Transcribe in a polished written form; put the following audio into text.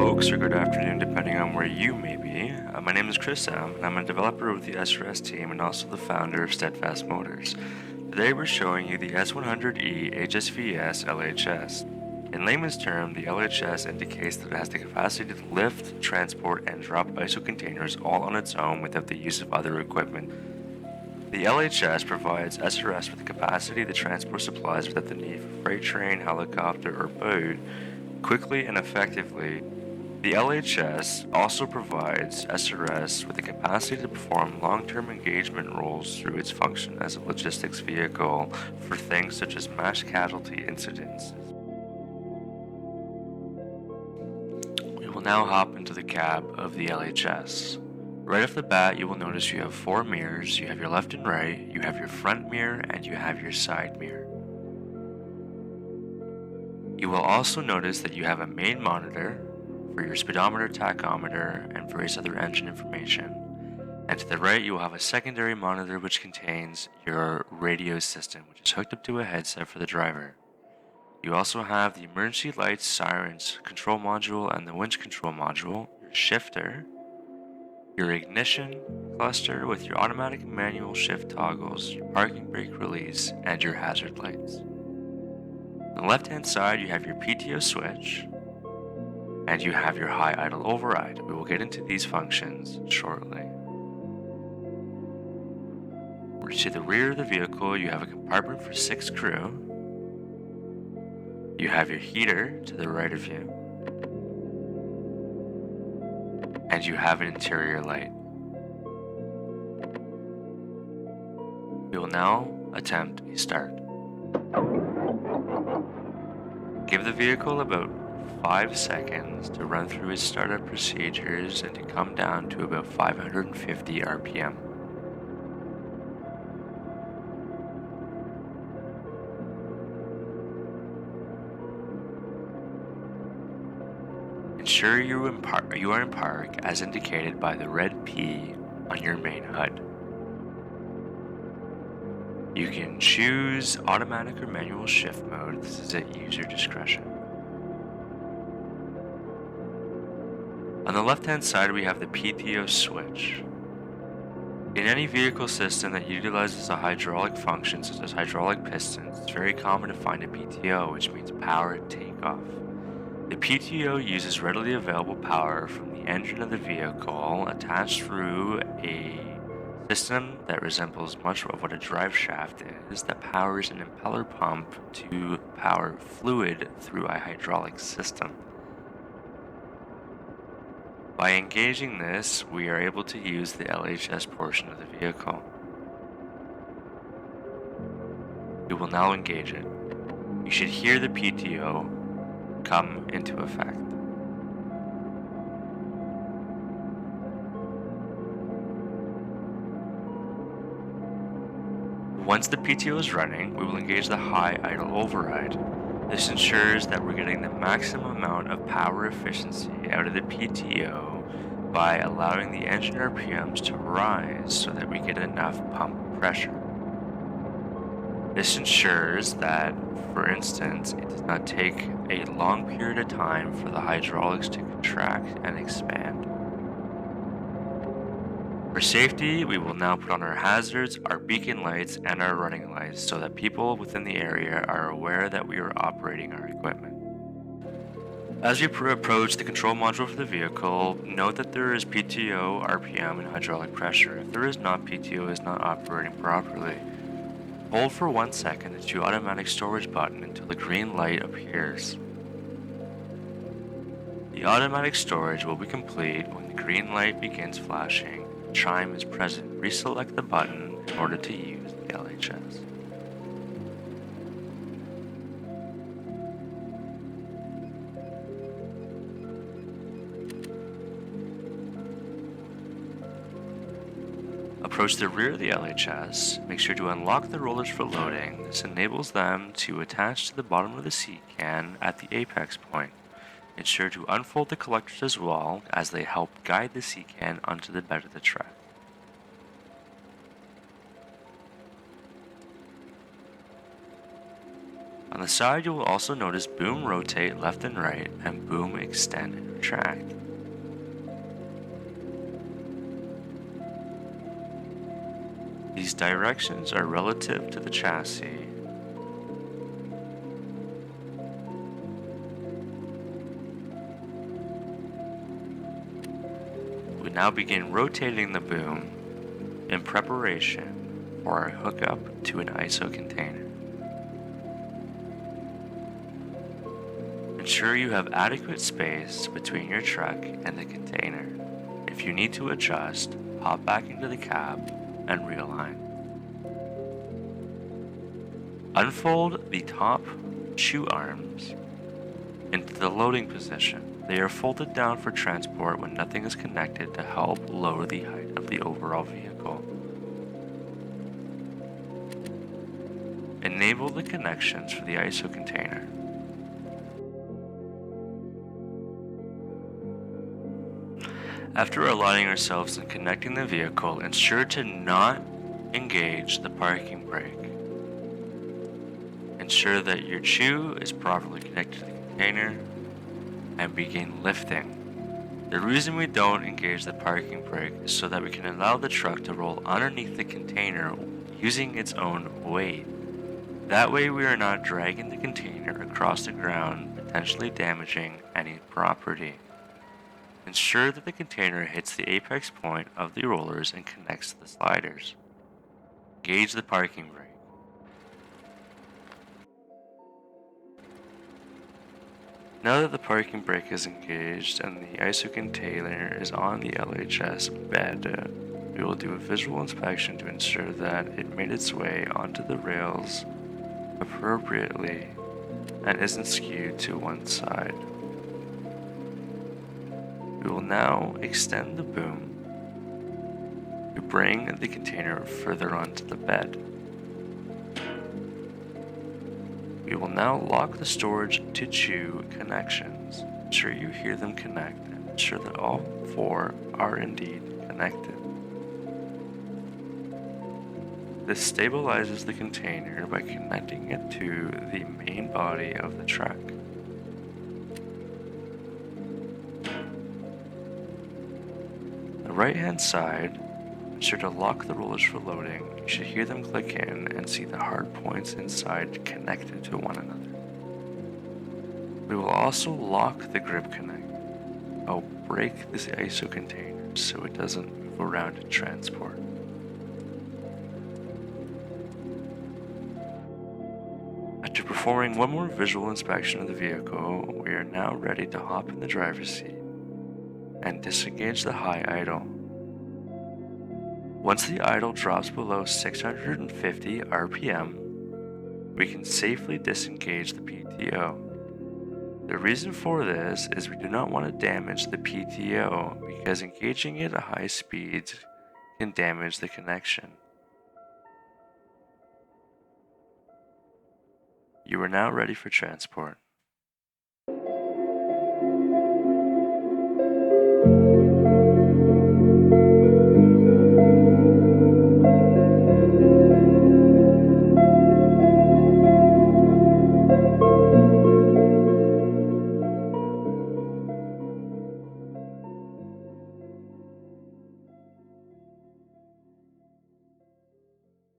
folks, or good afternoon, depending on where you may be. My name is Chris M, and I'm a developer with the S100E team and also the founder of Steadfast Motors. Today we're showing you the S100E Hsvs LHS. In layman's term, the LHS indicates that it has the capacity to lift, transport, and drop ISO containers all on its own without the use of other equipment. The LHS provides SRS with the capacity to transport supplies without the need for freight train, helicopter, or boat quickly and effectively. The LHS also provides SRS with the capacity to perform long-term engagement roles through its function as a logistics vehicle for things such as mass casualty incidents. We will now hop into the cab of the LHS. Right off the bat, you will notice you have 4 mirrors. You have your left and right, you have your front mirror, and you have your side mirror. You will also notice that you have a main monitor for your speedometer, tachometer, and various other engine information. And to the right, you will have a secondary monitor which contains your radio system, which is hooked up to a headset for the driver. You also have the emergency lights, sirens, control module, and the winch control module, your shifter, your ignition cluster with your automatic and manual shift toggles, your parking brake release, and your hazard lights. On the left-hand side, you have your PTO switch, and you have your high idle override. We will get into these functions shortly. To the rear of the vehicle, you have a compartment for 6 crew. You have your heater to the right of you, and you have an interior light. We will now attempt a start. Give the vehicle about 5 seconds to run through its startup procedures and to come down to about 550 RPM. Ensure you are in park as indicated by the red P on your main HUD. You can choose automatic or manual shift mode. This is at user discretion. On the left-hand side, we have the PTO switch. In any vehicle system that utilizes a hydraulic function, such as hydraulic pistons, it's very common to find a PTO, which means power takeoff. The PTO uses readily available power from the engine of the vehicle attached through a system that resembles much of what a drive shaft is that powers an impeller pump to power fluid through a hydraulic system. By engaging this, we are able to use the LHS portion of the vehicle. We will now engage it. You should hear the PTO come into effect. Once the PTO is running, we will engage the high idle override. This ensures that we're getting the maximum amount of power efficiency out of the PTO by allowing the engine RPMs to rise so that we get enough pump pressure. This ensures that, for instance, it does not take a long period of time for the hydraulics to contract and expand. For safety, we will now put on our hazards, our beacon lights, and our running lights so that people within the area are aware that we are operating our equipment. As we approach the control module for the vehicle, note that there is PTO, RPM, and hydraulic pressure. If there is not, PTO is not operating properly. Hold for 1 second the automatic storage button until the green light appears. The automatic storage will be complete when the green light begins flashing. Chime is present. Reselect the button in order to use the LHS. Approach the rear of the LHS. Make sure to unlock the rollers for loading. This enables them to attach to the bottom of the seat can at the apex point. Ensure to unfold the collectors as well, as they help guide the seat can onto the bed of the truck. On the side, you will also notice boom rotate left and right and boom extend and retract. These directions are relative to the chassis. We now begin rotating the boom in preparation for our hookup to an ISO container. Ensure you have adequate space between your truck and the container. If you need to adjust, hop back into the cab and realign. Unfold the top shoe arms into the loading position. They are folded down for transport when nothing is connected to help lower the height of the overall vehicle. Enable the connections for the ISO container. After aligning ourselves and connecting the vehicle, ensure to not engage the parking brake. Ensure that your shoe is properly connected to the container and begin lifting. The reason we don't engage the parking brake is so that we can allow the truck to roll underneath the container using its own weight. That way we are not dragging the container across the ground, potentially damaging any property. Ensure that the container hits the apex point of the rollers and connects to the sliders. Engage the parking brake. Now that the parking brake is engaged and the ISO container is on the LHS bed, we will do a visual inspection to ensure that it made its way onto the rails appropriately and isn't skewed to one side. We will now extend the boom to bring the container further onto the bed. We will now lock the storage to shoe connections. Ensure you hear them connect and ensure that all four are indeed connected. This stabilizes the container by connecting it to the main body of the truck. On the right-hand side, ensure to lock the rollers for loading. You should hear them click in and see the hard points inside connected to one another. We will also lock the grip connector. I'll break this ISO container so it doesn't move around in transport. After performing one more visual inspection of the vehicle, we are now ready to hop in the driver's seat and disengage the high idle. Once the idle drops below 650 RPM, we can safely disengage the PTO. The reason for this is we do not want to damage the PTO because engaging it at high speeds can damage the connection. You are now ready for transport.